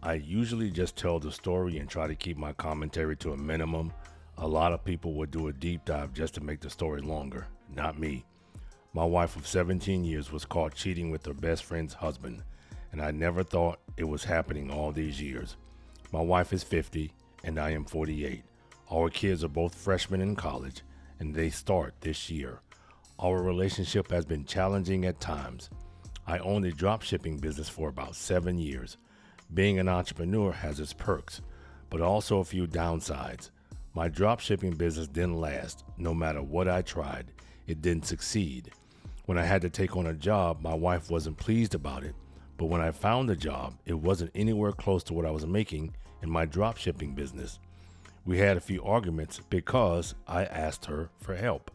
I usually just tell the story and try to keep my commentary to a minimum. A lot of people would do a deep dive just to make the story longer. Not me. My wife of 17 years was caught cheating with her best friend's husband, and I never thought it was happening all these years. My wife is 50 and I am 48. Our kids are both freshmen in college and they start this year. Our relationship has been challenging at times. I owned a drop shipping business for about 7 years. Being an entrepreneur has its perks, but also a few downsides. My drop shipping business didn't last. No matter what I tried, it didn't succeed. When I had to take on a job, my wife wasn't pleased about it, but when I found a job, it wasn't anywhere close to what I was making in my drop shipping business. We had a few arguments because I asked her for help.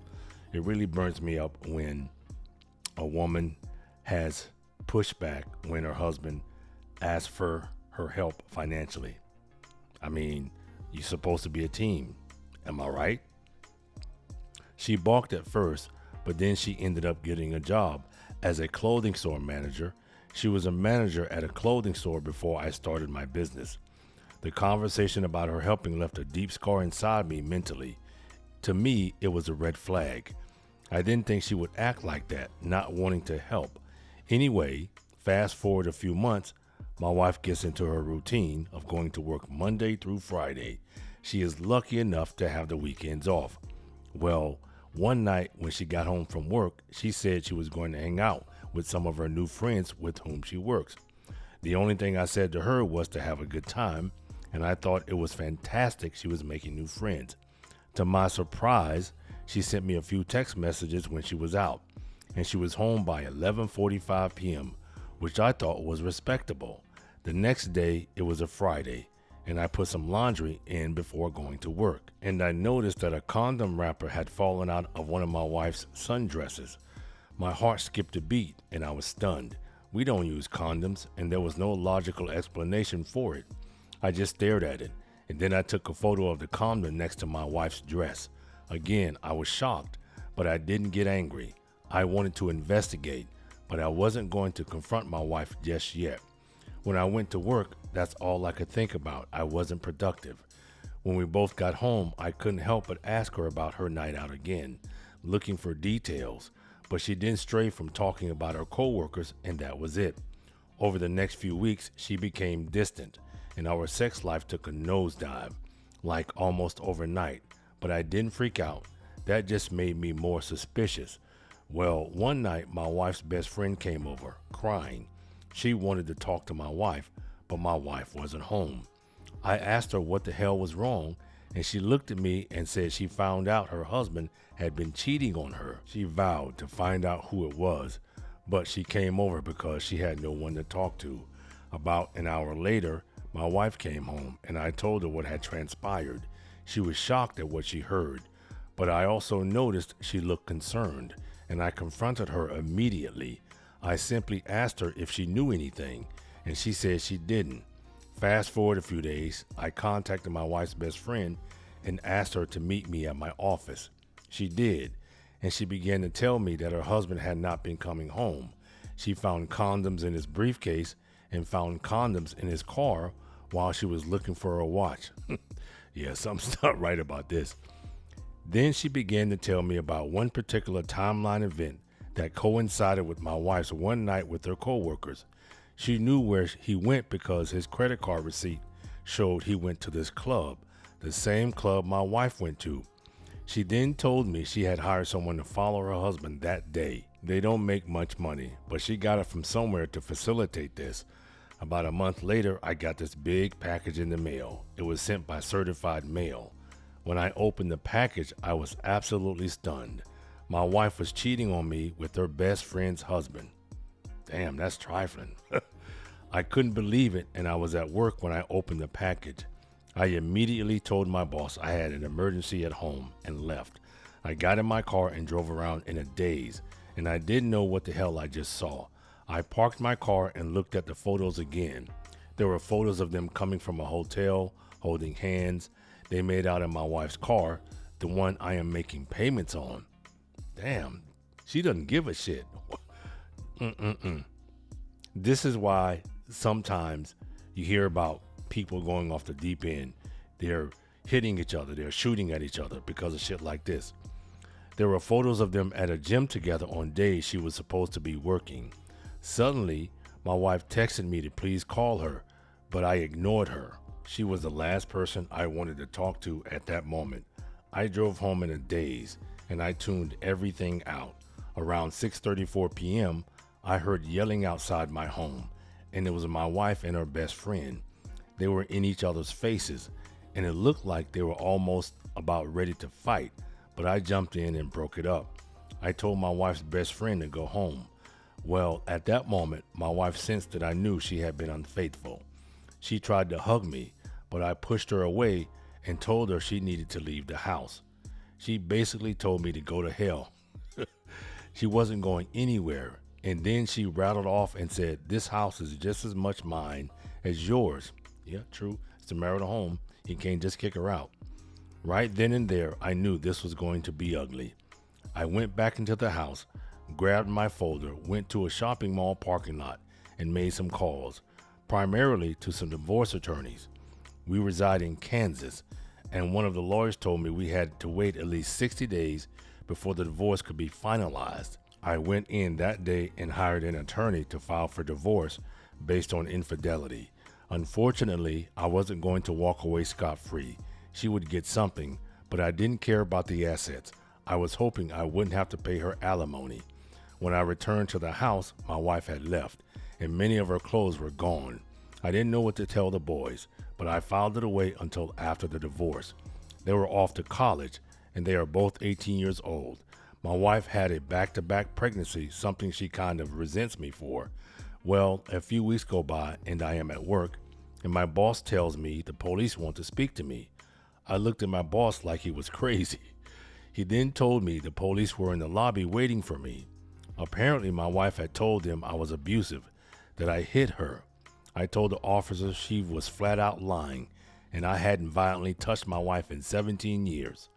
It really burns me up when a woman has pushback when her husband asks for her help financially. I mean, you're supposed to be a team. Am I right? She balked at first, but then she ended up getting a job as a clothing store manager. She was a manager at a clothing store before I started my business. The conversation about her helping left a deep scar inside me mentally. To me, it was a red flag. I didn't think she would act like that, not wanting to help. Anyway, fast forward a few months, my wife gets into her routine of going to work Monday through Friday. She is lucky enough to have the weekends off. Well, one night when she got home from work, she said she was going to hang out with some of her new friends with whom she works. The only thing I said to her was to have a good time, and I thought it was fantastic she was making new friends. To my surprise, she sent me a few text messages when she was out, and she was home by 11:45 p.m., which I thought was respectable. The next day, it was a Friday, and I put some laundry in before going to work, and I noticed that a condom wrapper had fallen out of one of my wife's sundresses. My heart skipped a beat, and I was stunned. We don't use condoms, and there was no logical explanation for it. I just stared at it, and then I took a photo of the condom next to my wife's dress. Again, I was shocked, but I didn't get angry. I wanted to investigate, but I wasn't going to confront my wife just yet. When I went to work, that's all I could think about. I wasn't productive. When we both got home, I couldn't help but ask her about her night out again, looking for details, but she didn't stray from talking about her coworkers, and that was it. Over the next few weeks, she became distant, and our sex life took a nosedive, like almost overnight, but I didn't freak out. That just made me more suspicious. Well, one night, my wife's best friend came over, crying. She wanted to talk to my wife, but my wife wasn't home. I asked her what the hell was wrong, and she looked at me and said she found out her husband had been cheating on her. She vowed to find out who it was, but she came over because she had no one to talk to. About an hour later, my wife came home, and I told her what had transpired. She was shocked at what she heard, but I also noticed she looked concerned, and I confronted her immediately. I simply asked her if she knew anything, and she said she didn't. Fast forward a few days, I contacted my wife's best friend and asked her to meet me at my office. She did, and she began to tell me that her husband had not been coming home. She found condoms in his briefcase and found condoms in his car while she was looking for a watch. Yeah, something's not right about this. Then she began to tell me about one particular timeline event that coincided with my wife's one night with her coworkers. She knew where he went because his credit card receipt showed he went to this club, the same club my wife went to. She then told me she had hired someone to follow her husband that day. They don't make much money, but she got it from somewhere to facilitate this. About a month later, I got this big package in the mail. It was sent by certified mail. When I opened the package, I was absolutely stunned. My wife was cheating on me with her best friend's husband. Damn, that's trifling. I couldn't believe it, and I was at work when I opened the package. I immediately told my boss I had an emergency at home and left. I got in my car and drove around in a daze, and I didn't know what the hell I just saw. I parked my car and looked at the photos again. There were photos of them coming from a hotel, holding hands. They made out in my wife's car, the one I am making payments on. Damn, she doesn't give a shit. This is why sometimes You hear about people going off the deep end. They're hitting each other. They're shooting at each other because of shit like this. There were photos of them at a gym together on days she was supposed to be working. Suddenly, my wife texted me to please call her, but I ignored her. She was the last person I wanted to talk to at that moment. I drove home in a daze, and I tuned everything out. Around 6:34 p.m., I heard yelling outside my home, and it was my wife and her best friend. They were in each other's faces, and it looked like they were almost about ready to fight, but I jumped in and broke it up. I told my wife's best friend to go home. Well, at that moment, my wife sensed that I knew she had been unfaithful. She tried to hug me, but I pushed her away and told her she needed to leave the house. She basically told me to go to hell. She wasn't going anywhere, and then she rattled off and said, "This house is just as much mine as yours." Yeah, true. It's a marital home. You can't just kick her out. Right then and there, I knew this was going to be ugly. I went back into the house, grabbed my folder, went to a shopping mall parking lot, and made some calls, primarily to some divorce attorneys. We reside in Kansas, and one of the lawyers told me we had to wait at least 60 days before the divorce could be finalized. I went in that day and hired an attorney to file for divorce based on infidelity. Unfortunately, I wasn't going to walk away scot-free. She would get something, but I didn't care about the assets. I was hoping I wouldn't have to pay her alimony. When I returned to the house, my wife had left, and many of her clothes were gone. I didn't know what to tell the boys, but I filed it away until after the divorce. They were off to college, and they are both 18 years old. My wife had a back-to-back pregnancy, something she kind of resents me for. Well, a few weeks go by, and I am at work, and my boss tells me the police want to speak to me. I looked at my boss like he was crazy. He then told me the police were in the lobby waiting for me. Apparently, my wife had told them I was abusive, that I hit her. I told the officer she was flat out lying, and I hadn't violently touched my wife in 17 years.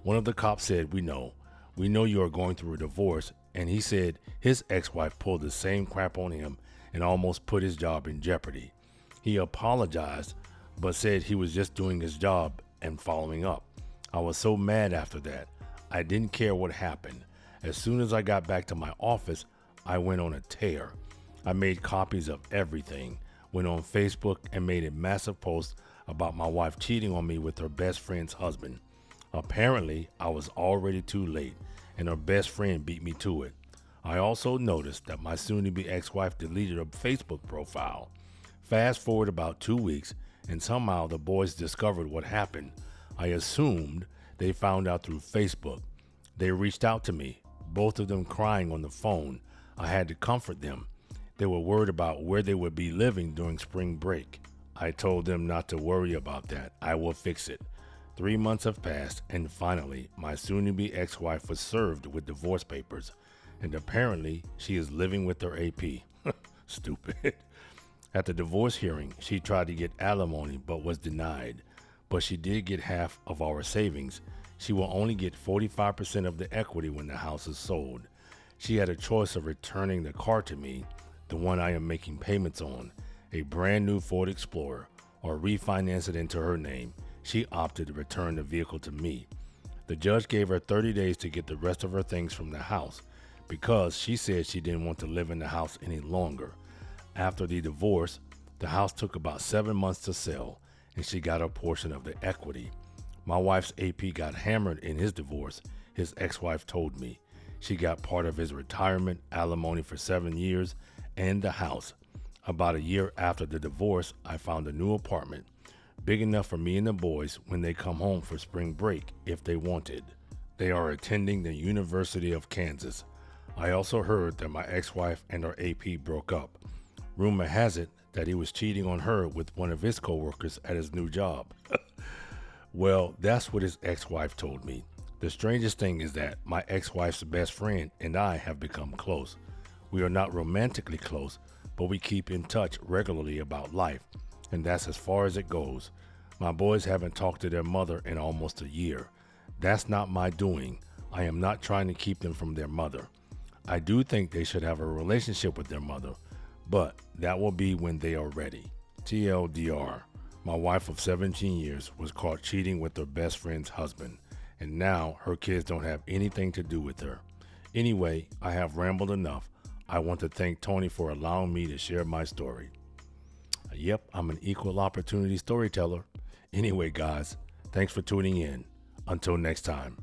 One of the cops said, we know you are going through a divorce," and he said his ex-wife pulled the same crap on him and almost put his job in jeopardy. He apologized, but said he was just doing his job and following up. I was so mad after that. I didn't care what happened. As soon as I got back to my office, I went on a tear. I made copies of everything, went on Facebook and made a massive post about my wife cheating on me with her best friend's husband. Apparently, I was already too late, and her best friend beat me to it. I also noticed that my soon-to-be ex-wife deleted her Facebook profile. Fast forward about 2 weeks, and somehow the boys discovered what happened. I assumed they found out through Facebook. They reached out to me, both of them crying on the phone. I had to comfort them. They were worried about where they would be living during spring break. I told them not to worry about that. I will fix it. 3 months have passed, and finally, my soon-to-be ex-wife was served with divorce papers, and apparently she is living with her AP. Stupid. At the divorce hearing, she tried to get alimony but was denied, but she did get half of our savings. She will only get 45% of the equity when the house is sold. She had a choice of returning the car to me, the one I am making payments on, a brand new Ford Explorer, or refinance it into her name. She opted to return the vehicle to me. The judge gave her 30 days to get the rest of her things from the house because she said she didn't want to live in the house any longer. After the divorce, the house took about 7 months to sell, and she got her portion of the equity. My wife's AP got hammered in his divorce, his ex-wife told me. She got part of his retirement, alimony for 7 years, and the house. About a year after the divorce, I found a new apartment, big enough for me and the boys when they come home for spring break if they wanted. They are attending the University of Kansas. I also heard that my ex-wife and her AP broke up. Rumor has it that he was cheating on her with one of his co-workers at his new job. Well, that's what his ex-wife told me. The strangest thing is that my ex-wife's best friend and I have become close. We are not romantically close, but we keep in touch regularly about life, and that's as far as it goes. My boys haven't talked to their mother in almost a year. That's not my doing. I am not trying to keep them from their mother. I do think they should have a relationship with their mother, but that will be when they are ready. TLDR, my wife of 17 years was caught cheating with her best friend's husband, and now her kids don't have anything to do with her. Anyway, I have rambled enough. I want to thank Tony for allowing me to share my story. Yep, I'm an equal opportunity storyteller. Anyway, guys, thanks for tuning in. Until next time.